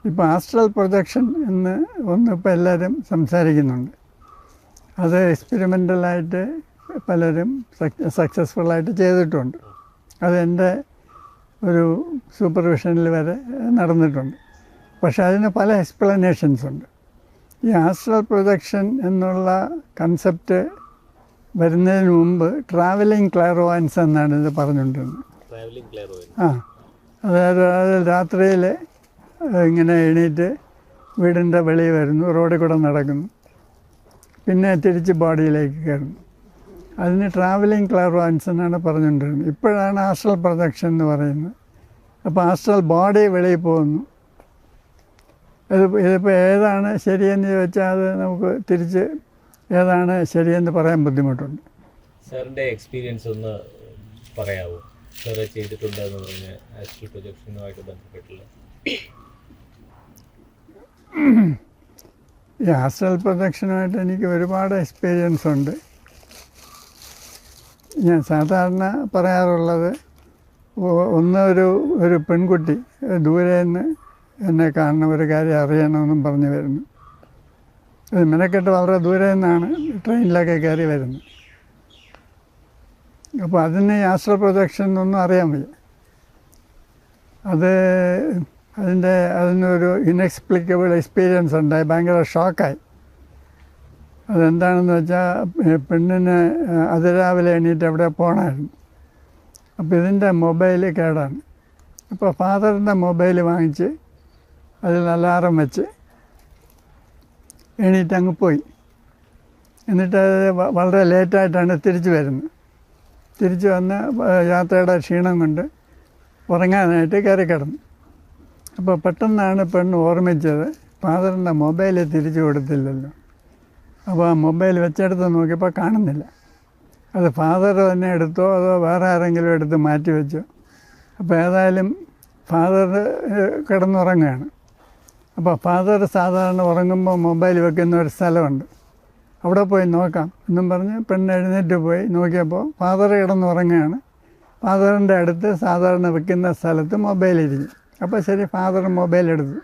ഇപ്പോൾ astral projection എന്ന് ഇപ്പോൾ എല്ലാവരും സംസാരിക്കുന്നുണ്ട്. അത് എക്സ്പെരിമെൻ്റലായിട്ട് പലരും സക്സസ്ഫുള്ളായിട്ട് ചെയ്തിട്ടുണ്ട്. അത് എൻ്റെ ഒരു സൂപ്പർവിഷനിൽ വരെ നടന്നിട്ടുണ്ട്. പക്ഷെ അതിന് പല എക്സ്പ്ലനേഷൻസ് ഉണ്ട്. ഈ ആസ്ട്രൽ പ്രൊജക്ഷൻ എന്നുള്ള കൺസെപ്റ്റ് വരുന്നതിന് മുമ്പ് ട്രാവലിംഗ് ക്ലാർവോയൻസ് എന്നാണ് ഇത് പറഞ്ഞുകൊണ്ടിരുന്നത്. അതായത് രാത്രിയിൽ ഇങ്ങനെ എണീറ്റ് വീടിൻ്റെ വെളിയിൽ വരുന്നു, റോഡിൽ കൂടെ നടക്കുന്നു, പിന്നെ തിരിച്ച് ബോഡിയിലേക്ക് കയറുന്നു. അതിന് ട്രാവലിംഗ് ക്ലാർവോയൻസ് എന്നാണ് പറഞ്ഞുകൊണ്ടിരുന്നത്. ഇപ്പോഴാണ് ആസ്ട്രൽ പ്രൊജക്ഷൻ എന്ന് പറയുന്നത്. അപ്പോൾ ആസ്ട്രൽ ബോഡി വെളിയിൽ പോകുന്നു. ഇതിപ്പോൾ ഏതാണ് ശരിയെന്ന് ചോദിച്ചാൽ അത് നമുക്ക് തിരിച്ച് ഏതാണ് ശരിയെന്ന് പറയാൻ ബുദ്ധിമുട്ടുണ്ട്. സാറിൻ്റെ എക്സ്പീരിയൻസ് ഒന്ന് പറയാമോ? സാറ് ചെയ്തിട്ടുണ്ടെന്ന് പറഞ്ഞ് ആസ്ട്രൽ പ്രൊജക്ഷനുമായിട്ട് ബന്ധപ്പെട്ടുള്ള. ഈ ആസ്ട്രൽ പ്രൊജക്ഷനുമായിട്ട് എനിക്ക് ഒരുപാട് എക്സ്പീരിയൻസ് ഉണ്ട്. ഞാൻ സാധാരണ പറയാറുള്ളത്, ഒരു പെൺകുട്ടി ദൂരെ നിന്ന് എന്നെ കാണണം, ഒരു കാര്യം അറിയണമെന്നും പറഞ്ഞു വരുന്നു. അത് മെനക്കെട്ട് വളരെ ദൂരെ നിന്നാണ് ട്രെയിനിലൊക്കെ കയറി വരുന്നത്. അപ്പോൾ അതിന് ആസ്ട്രൽ പ്രൊജക്ഷൻ എന്നൊന്നും അറിയാൻ വയ്യ. അതിനൊരു ഇൻഎക്സ്പ്ലിക്കബിൾ എക്സ്പീരിയൻസ് ഉണ്ടായി. ഭയങ്കര ഷോക്കായി. അതെന്താണെന്ന് വെച്ചാൽ, പെണ്ണിന് അതിരാവിലെ എണീറ്റ് എവിടെ പോകണമായിരുന്നു. അപ്പോൾ ഇതിൻ്റെ മൊബൈൽ കേടാണ്. അപ്പോൾ ഫാദറിൻ്റെ മൊബൈൽ വാങ്ങിച്ച് അതിൽ അലാറം വെച്ച് എണീറ്റ് അങ്ങ് പോയി. എന്നിട്ട് വളരെ ലേറ്റായിട്ടാണ് തിരിച്ചു വരുന്നത്. തിരിച്ചു വന്ന് യാത്രയുടെ ക്ഷീണം കൊണ്ട് ഉറങ്ങാനായിട്ട് കയറി കിടന്നു. അപ്പോൾ പെട്ടെന്നാണ് പെണ്ണ് ഓർമ്മിച്ചത്, ഫാദറിൻ്റെ മൊബൈൽ തിരിച്ചു കൊടുത്തില്ലല്ലോ. അപ്പോൾ ആ മൊബൈൽ വെച്ചെടുത്ത് നോക്കിയപ്പോൾ കാണുന്നില്ല. അത് ഫാദർ തന്നെ എടുത്തോ അതോ വേറെ ആരെങ്കിലും എടുത്ത് മാറ്റി വെച്ചോ. അപ്പോൾ ഏതായാലും ഫാദർ കിടന്നുറങ്ങുകയാണ്. അപ്പോൾ ഫാദർ സാധാരണ ഉറങ്ങുമ്പോൾ മൊബൈൽ വെക്കുന്ന ഒരു സ്ഥലമുണ്ട്, അവിടെ പോയി നോക്കാം എന്നും പറഞ്ഞ് പെണ്ണ് എഴുന്നേറ്റ് പോയി നോക്കിയപ്പോൾ ഫാദർ കിടന്നുറങ്ങുകയാണ്. ഫാദറിൻ്റെ അടുത്ത് സാധാരണ വെക്കുന്ന സ്ഥലത്ത് മൊബൈൽ ഇരിക്കും. അപ്പോൾ ശരി, ഫാദർ മൊബൈൽ എടുത്തു.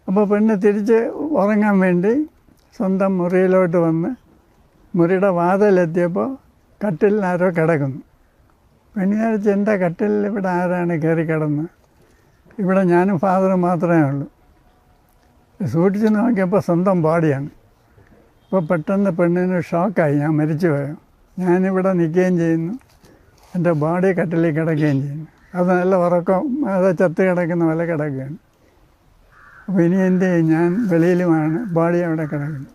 അപ്പോൾ പെണ്ണ് തിരിച്ച് ഉറങ്ങാൻ വേണ്ടി സ്വന്തം മുറിയിലോട്ട് വന്ന് മുറിയുടെ വാതിലെത്തിയപ്പോൾ കട്ടിലിൽ ആരോ കിടക്കുന്നു. പെണ്ണ് വിചാരിച്ച്, എൻ്റെ കട്ടിലിൽ ഇവിടെ ആരാണ് കയറി കിടന്ന്? ഇവിടെ ഞാനും ഫാദറും മാത്രമേ ഉള്ളൂ. സൂക്ഷിച്ച് നോക്കിയപ്പോൾ സ്വന്തം ബോഡിയാണ്. അപ്പോൾ പെട്ടെന്ന് പെണ്ണിന് ഷോക്കായി, ഞാൻ മരിച്ചു പോയോ, ഞാനിവിടെ നിൽക്കുകയും ചെയ്യുന്നു, എൻ്റെ ബോഡി കട്ടിലിൽ കിടക്കുകയും ചെയ്യുന്നു. അത് നല്ല ഉറക്കം, അത് ചത്ത് കിടക്കുന്ന പോലെ കിടക്കുകയാണ്. അപ്പോൾ ഇനി എന്ത് ചെയ്യും? ഞാൻ വെളിയിലുമാണ്, ബോഡി അവിടെ കിടക്കുന്നു.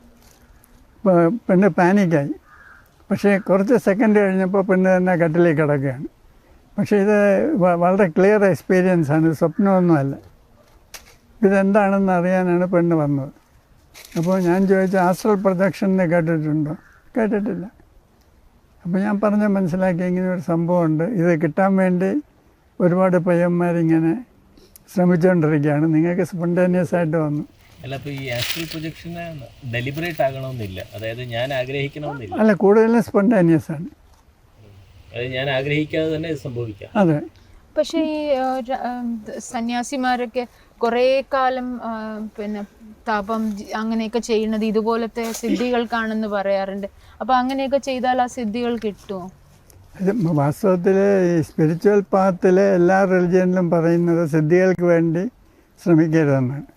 അപ്പോൾ പെണ്ണ് പാനിക്കായി. പക്ഷേ കുറച്ച് സെക്കൻഡ് കഴിഞ്ഞപ്പോൾ പെണ്ണ് തന്നെ കട്ടിലിൽ കിടക്കുകയാണ്. പക്ഷേ ഇത് വളരെ ക്ലിയർ എക്സ്പീരിയൻസ് ആണ്, സ്വപ്നമൊന്നുമല്ല. ഇതെന്താണെന്ന് അറിയാനാണ് പെണ്ണ് വന്നത്. അപ്പോൾ ഞാൻ ചോദിച്ചു, ആസ്ട്രൽ പ്രൊജക്ഷൻ കേട്ടിട്ടുണ്ടോ? കേട്ടിട്ടില്ല. അപ്പോൾ ഞാൻ പറഞ്ഞ് മനസ്സിലാക്കി, ഇങ്ങനെ ഒരു സംഭവമുണ്ട്, ഇത് കിട്ടാൻ വേണ്ടി ഒരുപാട് പയ്യന്മാരിങ്ങനെ ശ്രമിച്ചുകൊണ്ടിരിക്കുകയാണ്, നിങ്ങൾക്ക് സ്പോണ്ടേനിയസ് ആയിട്ട് വന്നു. അല്ല, അപ്പോൾ ഈ ആസ്ട്രൽ പ്രൊജക്ഷന് ഡെലിബറേറ്റ് ആകണമെന്നില്ല, അതായത് ഞാൻ ആഗ്രഹിക്കണമെന്നില്ല. അല്ല, കൂടുതലും സ്പോണ്ടേനിയസ് ആണ്. അതായത് ഞാൻ ആഗ്രഹിക്കാതെ തന്നെ ഇത് സംഭവിക്കാം. അതെ. പക്ഷേ ഈ സന്യാസിമാരൊക്കെ കുറേ കാലം പിന്നെ തപം അങ്ങനെയൊക്കെ ചെയ്യുന്നത് ഇതുപോലത്തെ സിദ്ധികൾക്കാണെന്ന് പറയാറുണ്ട്. അപ്പോൾ അങ്ങനെയൊക്കെ ചെയ്താൽ ആ സിദ്ധികൾ കിട്ടുമോ? വാസ്തവത്തിൽ ഈ സ്പിരിച്വൽ പാത്തിൽ എല്ലാ റിലിജിയനിലും പറയുന്നത് സിദ്ധികൾക്ക് വേണ്ടി ശ്രമിക്കരുതെന്നാണ്.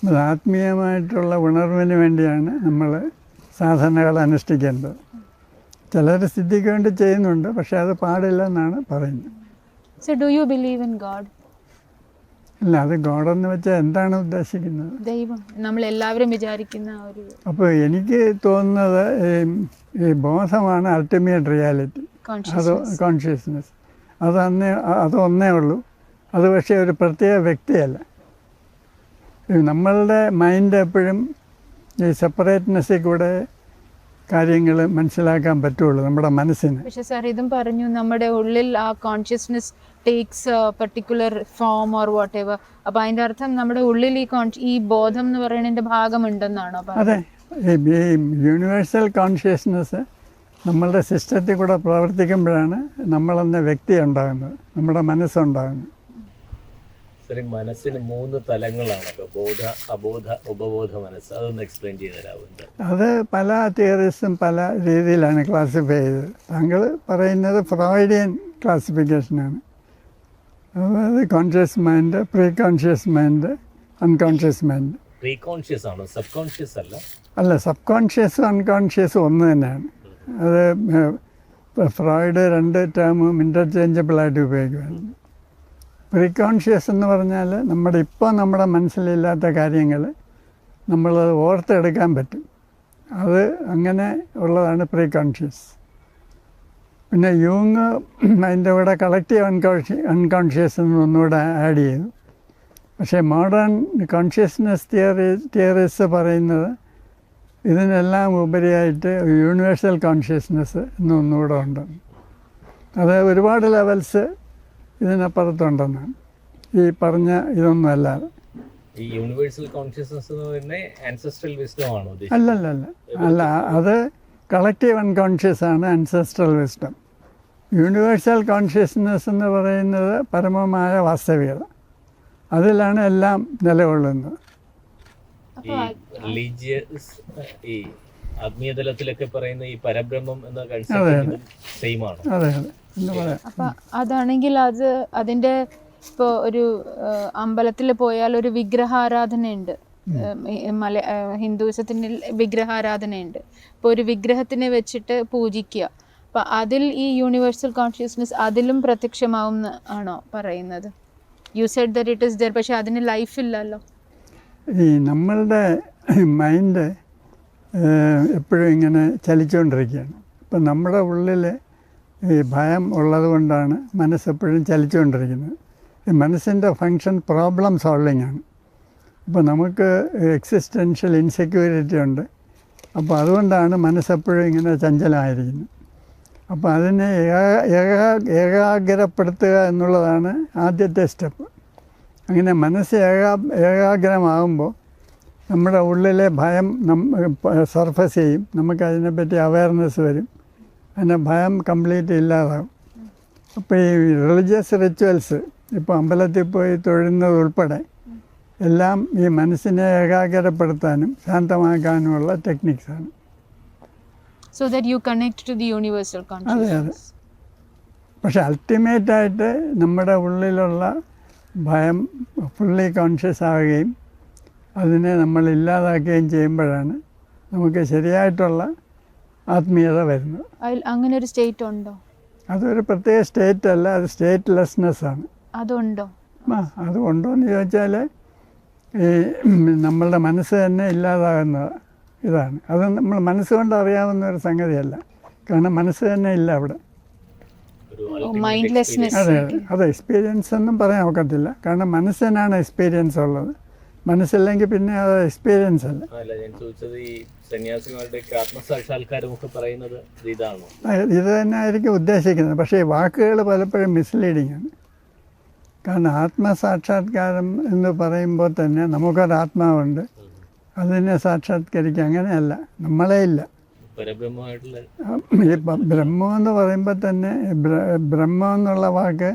അത് ആത്മീയമായിട്ടുള്ള ഉണർവിന് വേണ്ടിയാണ് നമ്മൾ സാധനകൾ അനുഷ്ഠിക്കേണ്ടത്. ചിലർ സിദ്ധിക്ക് വേണ്ടി ചെയ്യുന്നുണ്ട്, പക്ഷെ അത് പാടില്ല എന്നാണ് പറയുന്നത്. So do you believe in God? ഇല്ല, അത് ഗോഡെന്ന് വെച്ചാൽ എന്താണ് ഉദ്ദേശിക്കുന്നത്? ദൈവം, നമ്മൾ എല്ലാവരും വിചാരിക്കുന്ന ഒരു. അപ്പോൾ എനിക്ക് തോന്നുന്നത് ഈ ബോധമാണ് അൾട്ടിമേറ്റ് റിയാലിറ്റി, അത് കോൺഷ്യസ്നെസ്. അതൊന്നേ ഉള്ളൂ. അത് പക്ഷേ ഒരു പ്രത്യേക വ്യക്തിയല്ല. നമ്മളുടെ മൈൻഡ് എപ്പോഴും ഈ സെപ്പറേറ്റ്നെസ്സിൽ കൂടെ കാര്യങ്ങൾ മനസ്സിലാക്കാൻ പറ്റുള്ളൂ, നമ്മുടെ മനസ്സിന്. പക്ഷേ സാർ ഇതും പറഞ്ഞു, നമ്മുടെ ഉള്ളിൽ ആ consciousness takes particular form or what ever. അപ്പോൾ അതിൻ്റെ അർത്ഥം നമ്മുടെ ഉള്ളിൽ ഈ ബോധം എന്ന് പറയുന്നതിൻ്റെ ഭാഗമുണ്ടെന്നാണോ? അതെ, ഈ യൂണിവേഴ്സൽ കോൺഷ്യസ്നെസ് നമ്മളുടെ സിസ്റ്റത്തിൽ കൂടെ പ്രവർത്തിക്കുമ്പോഴാണ് നമ്മളെന്ന വ്യക്തി ഉണ്ടാകുന്നത്, നമ്മുടെ മനസ്സുണ്ടാകുന്നത്. ശരി, മനസ്സിന് 3 തലങ്ങളാണല്ലോ, ബോധ, അബോധ, ഉപബോധ മനസ്സ്. അതൊന്ന് എക്സ്പ്ലെയിൻ ചെയ്ത് തരാമോ? അത് പല തിയറീസും പല രീതിയിലാണ് ക്ലാസിഫൈ ചെയ്തത്. താങ്കൾ പറയുന്നത് ഫ്രോയിഡിയൻ ക്ലാസിഫിക്കേഷനാണ്. അതായത് conscious mind, pre conscious mind, unconscious mind. Pre conscious ആണോ? സബ് കോൺഷ്യസ് അല്ല? അല്ല, സബ് കോൺഷ്യസും അൺകോൺഷ്യസും ഒന്ന് തന്നെയാണ്. അത് ഫ്രോയിഡ് 2 ടേമും ഇൻ്റർചേഞ്ചബിളായിട്ട് ഉപയോഗിക്കുമായിരുന്നു. പ്രീ കോൺഷ്യസ് എന്ന് പറഞ്ഞാൽ നമ്മുടെ മനസ്സിലില്ലാത്ത കാര്യങ്ങൾ നമ്മളത് ഓർത്തെടുക്കാൻ പറ്റും. അത് അങ്ങനെ ഉള്ളതാണ് പ്രീ കോൺഷ്യസ്. പിന്നെ യൂങ് അതിൻ്റെ കൂടെ കളക്റ്റീവ് അൺകോൺഷ്യസ് എന്നൊന്നുകൂടെ ആഡ് ചെയ്തു. പക്ഷേ മോഡേൺ കോൺഷ്യസ്നെസ് തിയറീസ് പറയുന്നത് ഇതിനെല്ലാം ഉപരിയായിട്ട് യൂണിവേഴ്സൽ കോൺഷ്യസ്നെസ് എന്നൊന്നുകൂടെ ഉണ്ട്. അത് ഒരുപാട് ലെവൽസ് ഇതിനപ്പുറത്തുണ്ടെന്നാണ് ഈ പറഞ്ഞ ഇതൊന്നും അല്ലാതെ. ഈ യൂണിവേഴ്സൽ കോൺഷ്യസ്നസ് എന്ന് പറയുന്നത് ആൻസെസ്ട്രൽ വിസ്ഡം ആണോ? അല്ല, അത് കളക്റ്റീവ് അൺകോൺഷ്യസ് ആണ് ആൻസെസ്ട്രൽ വിസ്ഡം. യൂണിവേഴ്സൽ കോൺഷ്യസ്നെസ് എന്ന് പറയുന്നത് പരമമായ വാസ്തവികത. അതിലാണ് എല്ലാം നിലകൊള്ളുന്നത്. ഈ റിലീജിയസ്, ഈ ആത്മീയതലത്തിലൊക്കെ പറയുന്ന ഈ പരബ്രഹ്മം എന്ന കൺസെപ്റ്റ് സെയിം ആണ്. അതെ അതെ എന്ന് പറയാം. അപ്പൊ അതാണെങ്കിൽ അതിന്റെ ഇപ്പോൾ ഒരു അമ്പലത്തിൽ പോയാൽ ഒരു വിഗ്രഹാരാധനയുണ്ട്. ഹിന്ദുവിസത്തിന് വിഗ്രഹാരാധനയുണ്ട്. ഇപ്പോൾ ഒരു വിഗ്രഹത്തിനെ വെച്ചിട്ട് പൂജിക്കുക. അപ്പം അതിൽ ഈ യൂണിവേഴ്സൽ കോൺഷ്യസ്നെസ് അതിലും പ്രത്യക്ഷമാവും ആണോ പറയുന്നത്? You said that it is there, പക്ഷെ അതിന് ലൈഫില്ലല്ലോ. ഈ നമ്മളുടെ മൈൻഡ് എപ്പോഴും ഇങ്ങനെ ചലിച്ചുകൊണ്ടിരിക്കുകയാണ്. ഇപ്പം നമ്മുടെ ഉള്ളിൽ ഈ ഭയം ഉള്ളത് കൊണ്ടാണ് മനസ്സെപ്പോഴും ചലിച്ചുകൊണ്ടിരിക്കുന്നത്. ഈ മനസ്സിൻ്റെ ഫങ്ഷൻ പ്രോബ്ലം സോൾവിങ് ആണ്. അപ്പോൾ നമുക്ക് എക്സിസ്റ്റൻഷ്യൽ ഇൻസെക്യൂരിറ്റി ഉണ്ട്. അപ്പോൾ അതുകൊണ്ടാണ് മനസ്സെപ്പോഴും ഇങ്ങനെ ചഞ്ചലമായിരിക്കുന്നത്. അപ്പോൾ അതിനെ ഏകാഗ്രപ്പെടുത്തുക എന്നുള്ളതാണ് ആദ്യത്തെ സ്റ്റെപ്പ്. അങ്ങനെ മനസ്സ് ഏകാഗ്രമാകുമ്പോൾ നമ്മുടെ ഉള്ളിലെ ഭയം സർഫസ് ചെയ്യും. നമുക്കതിനെപ്പറ്റി അവയർനെസ് വരും. അതിനെ ഭയം കംപ്ലീറ്റ് ഇല്ലാതാകും. അപ്പോൾ ഈ റിലീജിയസ് റിച്വൽസ്, ഇപ്പോൾ അമ്പലത്തിൽ പോയി തൊഴുന്നത് ഉൾപ്പെടെ എല്ലാം ഈ മനസ്സിനെ ഏകാഗ്രപ്പെടുത്താനും ശാന്തമാക്കാനുമുള്ള ടെക്നിക്സാണ്. So that you connect to the universal consciousness. അതെ. പക്ഷെ അൾട്ടിമേറ്റായിട്ട് നമ്മുടെ ഉള്ളിലുള്ള ഭയം ഫുള്ളി കോൺഷ്യസ് ആവുകയും അതിനെ നമ്മൾ ഇല്ലാതാക്കുകയും ചെയ്യുമ്പോഴാണ് നമുക്ക് ശരിയായിട്ടുള്ള ആത്മീയത വരുന്നത്. അങ്ങനെ ഒരു സ്റ്റേറ്റ് ഉണ്ടോ? അതൊരു പ്രത്യേക സ്റ്റേറ്റ് അല്ല, അത് സ്റ്റേറ്റ്ലെസ്നെസ് ആണ്. അതുണ്ടോ? അതുണ്ടോ എന്ന് ചോദിച്ചാൽ ഈ നമ്മളുടെ മനസ്സ് തന്നെ ഇല്ലാതാകുന്നത് ഇതാണ്. അത് നമ്മൾ മനസ്സുകൊണ്ട് അറിയാവുന്ന ഒരു സംഗതിയല്ല. കാരണം മനസ്സ് തന്നെ ഇല്ല അവിടെ. അതെ, എക്സ്പീരിയൻസ് ഒന്നും പറയാൻ ഒക്കത്തില്ല. കാരണം മനസ്സിനാണ് എക്സ്പീരിയൻസ് ഉള്ളത്. മനസ്സില്ലെങ്കിൽ പിന്നെ അത് എക്സ്പീരിയൻസ് അല്ല. ഇത് തന്നെ ആയിരിക്കും ഉദ്ദേശിക്കുന്നത്. പക്ഷേ ഈ വാക്കുകൾ പലപ്പോഴും മിസ്ലീഡിങ് ആണ്. കാരണം ആത്മസാക്ഷാത്കാരം എന്ന് പറയുമ്പോൾ തന്നെ നമുക്കൊരാത്മാവുണ്ട്, അതിനെ സാക്ഷാത്കരിക്കുക. അങ്ങനെയല്ല, നമ്മളെ ഇല്ല. ഈ ബ്രഹ്മം എന്ന് പറയുമ്പോൾ തന്നെ ബ്രഹ്മം എന്നുള്ള വാക്ക്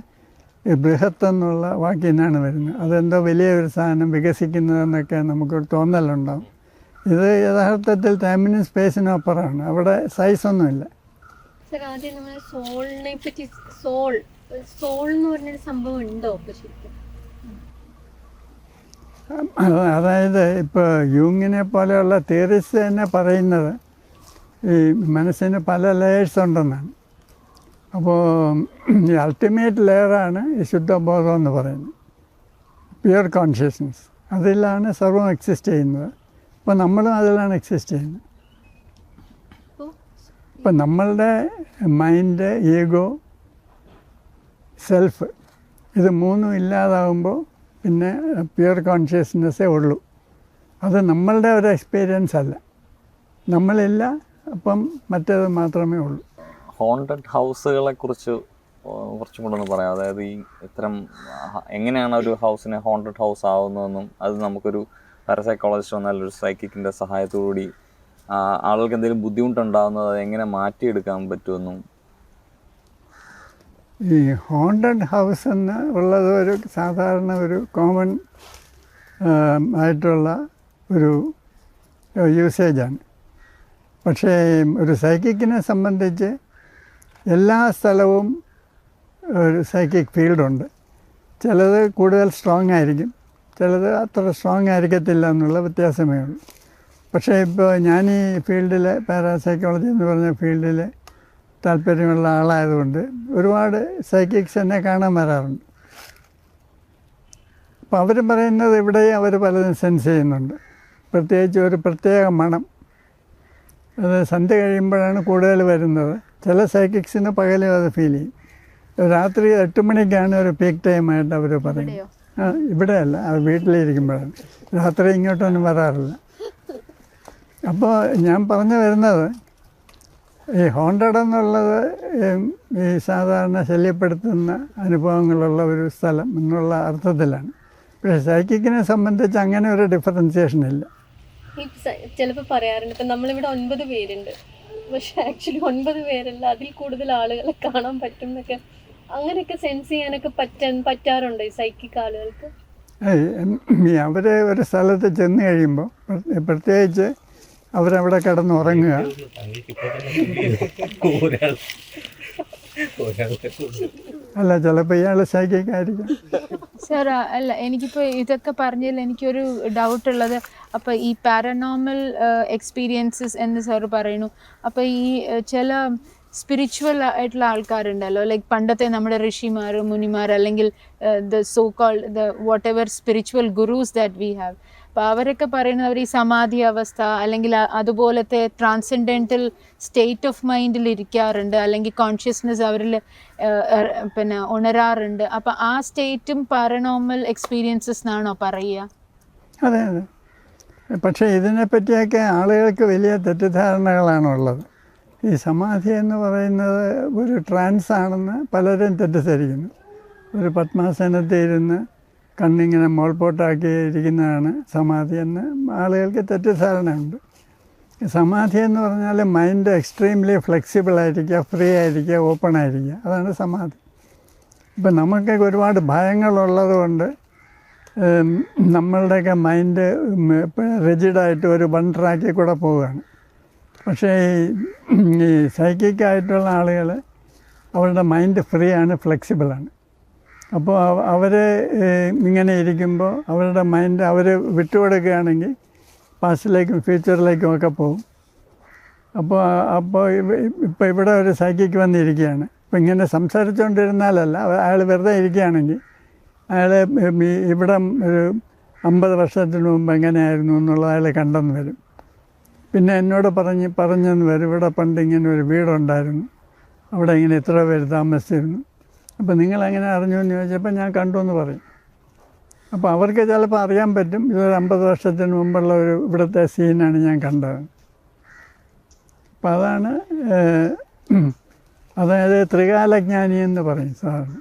ബൃഹത്ത് എന്നുള്ള വാക്കിൽ നിന്നാണ് വരുന്നത്. അതെന്തോ വലിയ ഒരു സാധനം വികസിക്കുന്നതെന്നൊക്കെ നമുക്കൊരു തോന്നലുണ്ടാവും. ഇത് യഥാർത്ഥത്തിൽ ടൈമിനും സ്പേസിനും അപ്പുറമാണ്. അവിടെ സൈസൊന്നുമില്ല. ആദ്യം നമ്മൾ സോളിനെ പറ്റി സോൾ എന്ന് പറഞ്ഞൊരു സംഭവം ഉണ്ടോ? അതായത് ഇപ്പോൾ യൂങ്ങിനെ പോലെയുള്ള തിയറീസ് തന്നെ പറയുന്നത് ഈ മനസ്സിന് പല ലെയേഴ്സ് ഉണ്ടെന്നാണ്. അപ്പോൾ ഈ അൾട്ടിമേറ്റ് ലെയറാണ് ഈ ശുദ്ധബോധം എന്ന് പറയുന്നത്, പ്യുവർ കോൺഷ്യസ്നസ്. അതിലാണ് സർവം എക്സിസ്റ്റ് ചെയ്യുന്നത്. അപ്പോൾ നമ്മളും അതിലാണ് എക്സിസ്റ്റ് ചെയ്യുന്നത്. ഇപ്പം നമ്മളുടെ മൈൻഡ്, ഈഗോ, സെൽഫ്, ഇത് മൂന്നും ഇല്ലാതാകുമ്പോൾ പിന്നെ പ്യുവർ കോൺഷ്യസ്നെസ്സേ ഉള്ളൂ. അത് നമ്മളുടെ ഒരു എക്സ്പീരിയൻസ് അല്ല. നമ്മളില്ല, അപ്പം മറ്റേത് മാത്രമേ ഉള്ളൂ. ഹോണ്ടഡ് ഹൗസുകളെ കുറിച്ച് കുറച്ചും കൂടെ ഒന്ന് പറയാം. അതായത് ഈ ഇത്തരം എങ്ങനെയാണ് ഒരു ഹൗസിനെ ഹോണ്ടഡ് ഹൗസ് ആവുന്നതെന്നും അത് നമുക്കൊരു പാരസൈക്കോളജിസ്റ്റ് വന്നാൽ ഒരു സൈക്കിക്കിൻ്റെ സഹായത്തോടുകൂടി ആളുകൾക്ക് എന്തെങ്കിലും ബുദ്ധിമുട്ടുണ്ടാകുന്നത് അത് എങ്ങനെ മാറ്റിയെടുക്കാൻ പറ്റുമെന്നും. ഈ ഹോണ്ടഡ് ഹൗസ് എന്ന് ഉള്ളത് ഒരു സാധാരണ ഒരു കോമൺ ആയിട്ടുള്ള ഒരു യൂസേജാണ്. പക്ഷേ ഒരു സൈക്കിക്കിനെ സംബന്ധിച്ച് എല്ലാ സ്ഥലവും ഒരു സൈക്കിക് ഫീൽഡുണ്ട്. ചിലത് കൂടുതൽ സ്ട്രോങ് ആയിരിക്കും, ചിലത് അത്ര സ്ട്രോങ് ആയിരിക്കത്തില്ല എന്നുള്ള വ്യത്യാസമേ ഉള്ളൂ. പക്ഷേ ഇപ്പോൾ ഞാൻ ഈ ഫീൽഡിൽ പാരാസൈക്കോളജി എന്ന് പറഞ്ഞ ഫീൽഡിൽ താല്പര്യമുള്ള ആളായതുകൊണ്ട് ഒരുപാട് സൈക്കിക്സ് എന്നെ കാണാൻ വരാറുണ്ട്. അപ്പോൾ അവർ പറയുന്നത് ഇവിടെയും അവർ പലതും സെൻസ് ചെയ്യുന്നുണ്ട്. പ്രത്യേകിച്ച് ഒരു പ്രത്യേക മണം, അത് സന്ധ്യ കഴിയുമ്പോഴാണ് കൂടുതൽ വരുന്നത്. ചില സൈക്കിക്സിന് പകലും അത് ഫീൽ ചെയ്യും. രാത്രി 8 മണിക്കാണ് ഒരു പീക്ക് ടൈമായിട്ട് അവർ പറയുന്നത്. ഇവിടെയല്ല, അത് വീട്ടിലിരിക്കുമ്പോഴാണ്. രാത്രി ഇങ്ങോട്ടൊന്നും വരാറില്ല. അപ്പോൾ ഞാൻ പറഞ്ഞു വരുന്നത് ഈ ഹോണ്ടഡ് എന്നുള്ളത് ഈ സാധാരണ ശല്യപ്പെടുത്തുന്ന അനുഭവങ്ങളുള്ള ഒരു സ്ഥലം എന്നുള്ള അർത്ഥത്തിലാണ്. പക്ഷേ സൈക്കിക്കിനെ സംബന്ധിച്ച് അങ്ങനെ ഒരു ഡിഫറൻസിയേഷൻ ഇല്ല. ഈ ചിലപ്പോൾ പറയാറുണ്ട്, ഇപ്പം നമ്മളിവിടെ 9 പേരുണ്ട്, പക്ഷെ ആക്ച്വലി 9 പേരല്ല, അതിൽ കൂടുതൽ ആളുകളെ കാണാൻ പറ്റും എന്നൊക്കെ, അങ്ങനെയൊക്കെ സെൻസ് ചെയ്യാനൊക്കെ പറ്റാറുണ്ട് ഈ സൈക്കിക് ആളുകൾക്ക്? അവർ ഒരു സ്ഥലത്ത് ചെന്ന് കഴിയുമ്പോൾ പ്രത്യേകിച്ച് അവരവിടെ കിടന്ന് ഉറങ്ങുക. അല്ല, ചിലപ്പോൾ ഇയാൾ സൈക്കിക് ആയിരിക്കും. സാർ അല്ല, എനിക്കിപ്പോൾ ഇതൊക്കെ പറഞ്ഞതിൽ എനിക്കൊരു ഡൗട്ട് ഉള്ളത്, അപ്പോൾ ഈ പാരനോർമൽ എക്സ്പീരിയൻസസ് എന്ന് സാർ പറയുന്നു, അപ്പോൾ ഈ ചില സ്പിരിച്വൽ ആയിട്ടുള്ള ആൾക്കാരുണ്ടല്ലോ, ലൈക്ക് പണ്ടത്തെ നമ്മുടെ ഋഷിമാർ, മുനിമാർ, അല്ലെങ്കിൽ the so called the whatever spiritual gurus that we have, അപ്പോൾ അവരൊക്കെ പറയുന്നത് അവർ ഈ സമാധി അവസ്ഥ അല്ലെങ്കിൽ അതുപോലത്തെ ട്രാൻസെൻഡൻറ്റൽ സ്റ്റേറ്റ് ഓഫ് മൈൻഡിൽ ഇരിക്കാറുണ്ട്, അല്ലെങ്കിൽ കോൺഷ്യസ്നെസ് അവരിൽ പിന്നെ ഉണരാറുണ്ട്. അപ്പോൾ ആ സ്റ്റേറ്റും പാരനോർമൽ എക്സ്പീരിയൻസസ് എന്നാണോ പറയുക? അതെ അതെ. പക്ഷേ ഇതിനെപ്പറ്റിയൊക്കെ ആളുകൾക്ക് വലിയ തെറ്റിദ്ധാരണകളാണുള്ളത്. ഈ സമാധി എന്ന് പറയുന്നത് ഒരു ട്രാൻസ് ആണെന്ന് പലരും തെറ്റിദ്ധരിക്കുന്നു. ഒരു പത്മാസനത്തിൽ ഇരുന്ന് കണ്ണിങ്ങനെ മോൾപോട്ടാക്കി ഇരിക്കുന്നതാണ് സമാധി എന്ന് ആളുകൾക്ക് തെറ്റിദ്ധാരണയുണ്ട്. സമാധി എന്ന് പറഞ്ഞാൽ മൈൻഡ് എക്സ്ട്രീംലി ഫ്ലെക്സിബിൾ ആയിരിക്കുക, ഫ്രീ ആയിരിക്കുക, ഓപ്പൺ ആയിരിക്കുക, അതാണ് സമാധി. ഇപ്പം നമുക്കൊക്കെ ഒരുപാട് ഭയങ്ങളുള്ളത് കൊണ്ട് നമ്മളുടെയൊക്കെ മൈൻഡ് റിജിഡായിട്ട് ഒരു വൺ ട്രാക്കിൽ കൂടെ പോവുകയാണ്. പക്ഷേ ഈ സൈക്കിക്കായിട്ടുള്ള ആളുകൾ അവരുടെ മൈൻഡ് ഫ്രീ ആണ്, ഫ്ലെക്സിബിളാണ്. അപ്പോൾ അവർ ഇങ്ങനെ ഇരിക്കുമ്പോൾ അവരുടെ മൈൻഡ് അവർ വിട്ടുകൊടുക്കുകയാണെങ്കിൽ പാസ്റ്റിലേക്കും ഫ്യൂച്ചറിലേക്കും ഒക്കെ പോകും. അപ്പോൾ ഇപ്പോൾ ഇവിടെ ഒരു സൈക്കിക്ക് വന്നിരിക്കുകയാണ്. ഇപ്പോൾ ഇങ്ങനെ സംസാരിച്ചുകൊണ്ടിരുന്നാലല്ല, അയാൾ വെറുതെ ഇരിക്കുകയാണെങ്കിൽ അയാൾ ഇവിടെ ഒരു 50 വർഷത്തിന് മുമ്പ് എങ്ങനെയായിരുന്നു എന്നുള്ളത് അയാൾ കണ്ടെന്ന് വരും. പിന്നെ എന്നോട് പറഞ്ഞെന്ന് വരും, ഇവിടെ പണ്ട് ഇങ്ങനെ ഒരു വീടുണ്ടായിരുന്നു, അവിടെ ഇങ്ങനെ ഇത്ര പേര് താമസിച്ചിരുന്നു. അപ്പോൾ നിങ്ങളെങ്ങനെ അറിഞ്ഞു എന്ന് ചോദിച്ചപ്പോൾ ഞാൻ കണ്ടു എന്ന് പറയും. അപ്പോൾ അവർക്ക് ചിലപ്പോൾ അറിയാൻ പറ്റും, ഇതൊരു 50 വർഷത്തിന് മുമ്പുള്ള ഒരു ഇവിടുത്തെ സീനാണ് ഞാൻ കണ്ടത്. അപ്പം അതാണ്, അതായത് ത്രികാലജ്ഞാനി എന്ന് പറയും സാധാരണ.